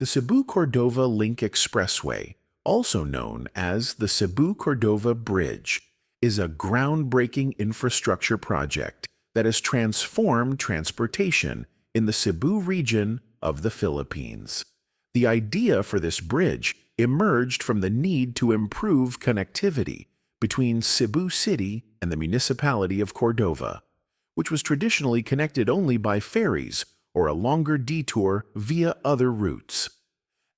The Cebu-Cordova Link Expressway, also known as the Cebu Cordova Bridge, is a groundbreaking infrastructure project that has transformed transportation in the Cebu region of the Philippines. The idea for this bridge emerged from the need to improve connectivity between Cebu City and the municipality of Cordova, which was traditionally connected only by ferries or a longer detour via other routes.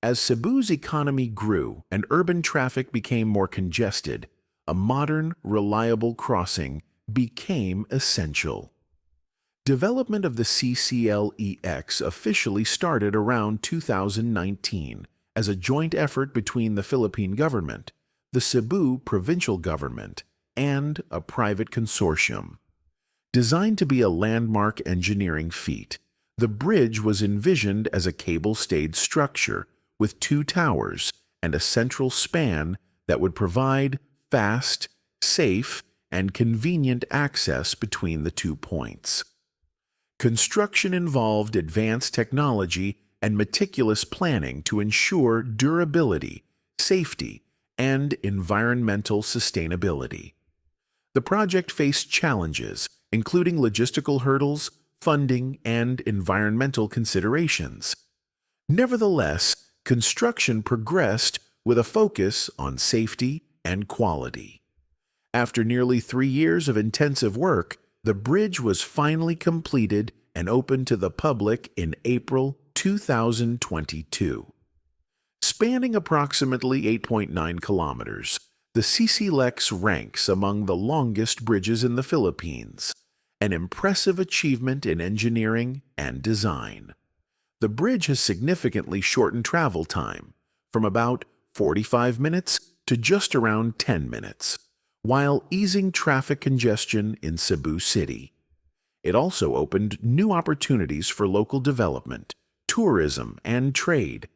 As Cebu's economy grew and urban traffic became more congested, a modern, reliable crossing became essential. Development of the CCLEX officially started around 2019 as a joint effort between the Philippine government, the Cebu provincial government, and a private consortium. Designed to be a landmark engineering feat, the bridge was envisioned as a cable-stayed structure with two towers and a central span that would provide fast, safe, and convenient access between the 2 points. Construction involved advanced technology and meticulous planning to ensure durability, safety, and environmental sustainability. The project faced challenges, including logistical hurdles, funding, and environmental considerations. Nevertheless, construction progressed with a focus on safety and quality. After nearly 3 years of intensive work, the bridge was finally completed and opened to the public in April 2022. Spanning approximately 8.9 kilometers, the CCLEX ranks among the longest bridges in the Philippines, an impressive achievement in engineering and design. The bridge has significantly shortened travel time, from about 45 minutes to just around 10 minutes, while easing traffic congestion in Cebu City. It also opened new opportunities for local development, tourism, and trade,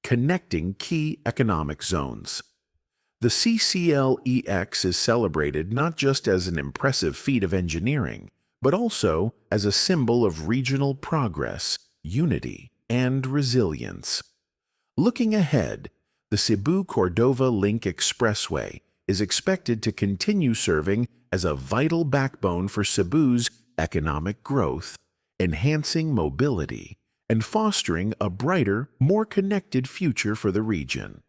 connecting key economic zones. The CCLEX is celebrated not just as an impressive feat of engineering, but also as a symbol of regional progress, unity, and resilience. Looking ahead, the Cebu-Cordova Link Expressway is expected to continue serving as a vital backbone for Cebu's economic growth, enhancing mobility, and fostering a brighter, more connected future for the region.